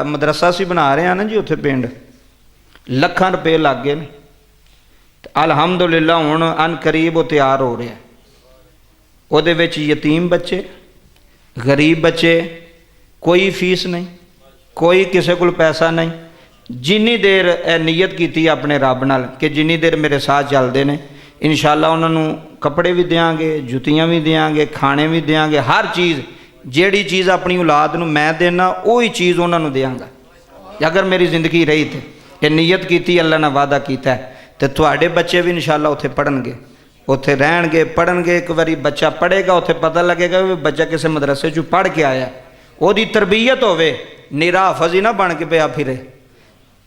मदरसा सी बना रहे हैं ना जी, उत्थे पिंड लखां रुपये लग गए। अलहमदुलिल्लाह हुण अन करीब वो तैयार हो रहा है। उहदे विच यतीम बच्चे, गरीब बच्चे, कोई फीस नहीं, कोई किसी को पैसा नहीं। जिन्नी देर नीयत की अपने रब नाल कि जिन्नी देर मेरे साथ चलते हैं इंशाअल्लाह उन्होंने कपड़े भी देंगे, जुतियाँ भी देंगे, खाने भी देंगे, हर चीज़ जिहड़ी चीज़ अपनी औलाद नूं मैं देना वही चीज़ उन्होंने देंगा अगर मेरी जिंदगी रही तो। ये नीयत की अल्लाह ने वादा किया है। तो तुहाडे बच्चे भी इंशाअल्लाह उत्थे पढ़नगे, उत्थे रहणगे, पढ़नगे। एक बारी बच्चा पढ़ेगा उत्थे पता लगेगा भी बच्चा किसी मदरसे चों पढ़ के आया, ओदी तरबीयत होवे, निरा हाफज ही ना बन के पिया फिरे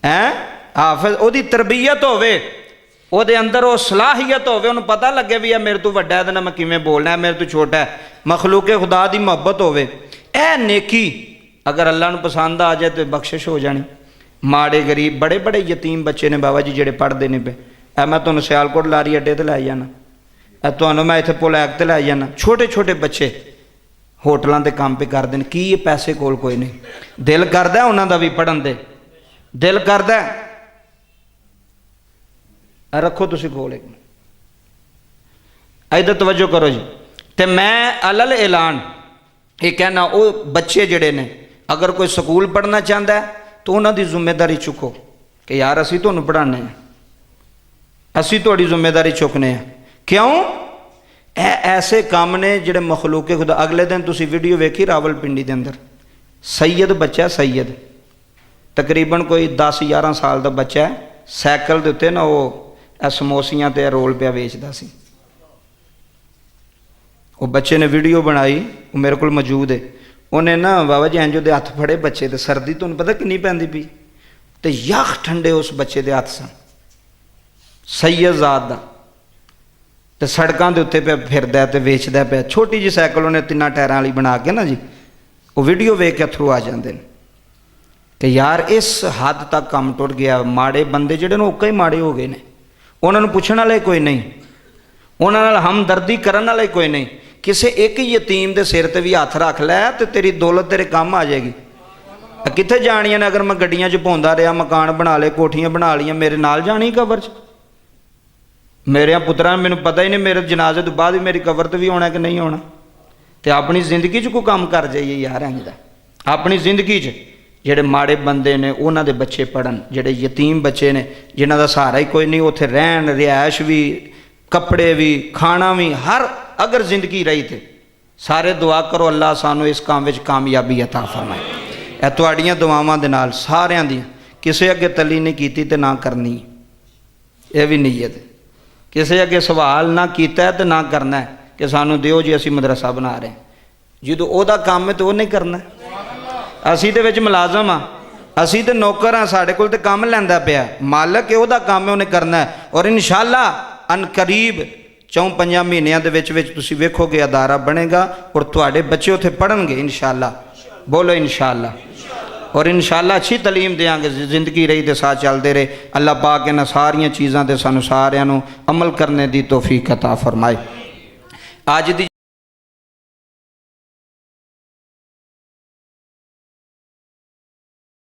हैं। हाफज ओदी तरबीयत होवे, ਉਹਦੇ अंदर वो सलाहियत होवे, उन्हें पता लगे भी है मेरे तो वड्डा है तो मैं किवें बोलना है, मेरे तो छोटा है, मखलूके खुदा की मुहब्बत होवे। ए नेकी अगर अल्लाह नूं पसंद आ जाए तो बख्शिश हो जानी। माड़े गरीब बड़े बड़े यतीम बच्चे ने बाबा जी जेड़े पढ़ते नहीं पे। मैं तुहानूं सियालकोट लारी अड्डे ते लै जाना, तुहानूं मैं इत्थे पुल ऐक ते लै जाना। छोटे छोटे बच्चे होटलों के काम पे करते हैं, की पैसे कोल कोई नहीं, दिल करदा उन्हां दा भी पढ़न दे, दिल करदा। रखो तुसी कोल एक इधर तवज्जो करो जी। तो मैं अलल ऐलान ये कहना वो बच्चे जड़े ने अगर कोई स्कूल पढ़ना चाहता है तो उन्होंने जिम्मेदारी चुको कि यार असी तुहानूं पढ़ाने हैं, असी तुहाडी जिम्मेदारी चुकने हैं। क्यों? ऐसे काम ने जिहड़े मखलूके खुदा। अगले दिन तुसी वीडियो वेखी रावलपिंडी के अंदर सैयद बच्चा, सैयद तकरीबन कोई 10-11 साल का बच्चा है, सैकल के उत्ते ना वो समोसियां ते रोल पिया बेचदा सी। वो बच्चे ने वीडियो बनाई, वो मेरे को मौजूद है। उन्हें ना बाबा जी इंज दे हथ फड़े बच्चे ते सर्दी तुहानूं पता किन्नी पैंदी पई ते यख ठंडे उस बच्चे दे हथ सन सैयद ज़ात दा, ते सड़कों के उत्ते पे फिरदा ते वेचदा पे। छोटी जी सैकल उन्हें 3 टायरां वाली बना के ना जी, वो वीडियो वेख के अथरू आ जाते हैं कि यार इस हद तक काम टुट गया। माड़े बंदे जिहड़े ने ओके ही माड़े हो गए ने, उन्होंने पुछण वाले कोई नहीं, उन्होंने हमदर्दी करन वाले कोई नहीं। किसी एक यतीम के सिर पर भी हथ रख लै तो तेरी दौलत तेरे काम आ जाएगी। कित्थे जानियां ने? अगर मैं गड्डियां च पाउंदा रहा, मकान बना ले, कोठियां बना लियां, मेरे नाल जानी कबर च? मेरे पुत्रा मैनूं पता ही नहीं मेरे जनाजे तो बाद भी मेरी कबर तो भी होना कि नहीं होना। तो अपनी जिंदगी च कोई काम कर जाइए यार इंज दा। अपनी जिंदगी च जेड़े माड़े बंदे ने उन्हां दे बच्चे पढ़न, जेड़े यतीम बच्चे ने जिन्हां दा सहारा ही कोई नहीं, उत्थे रहन, रिहायश भी, कपड़े भी, खाना भी, हर अगर जिंदगी रही थे सारे दुआ करो अल्लाह सानू इस काम विच कामयाबी अता फरमाए। ए तुहाड़ियां दुआवां दे नाल सारियां दी किसे अगे तली नहीं कीती ते ना करनी, ये भी नीयत। किसे अगे सवाल ना कीता है तो ना करना है कि सानू दिओ जी असी मदरसा बना रहे हैं। जो ओहदा काम है तो वो नहीं करना। असी दे विच मुलाजम हाँ, असी तो नौकर हाँ, साढ़े कोल तो काम लैंदा पिया, मालक है ओहदा काम है उन्हें करना है। और इंशाअल्लाह अन करीब 4-5 महीनों के विच तुसीं वेखोगे अदारा बनेगा और तुहाडे बच्चे उत्थे पढ़नगे इंशाअल्लाह। बोलो इंशाअल्लाह। और इंशाअल्लाह अच्छी तलीम देंगे, जिंदगी रही तो साथ चलते रहे। अल्लाह पाक इन्हां सारियां चीज़ां ते सानू सारियां नू अमल करने की तौफीक अता फरमाए। अज दी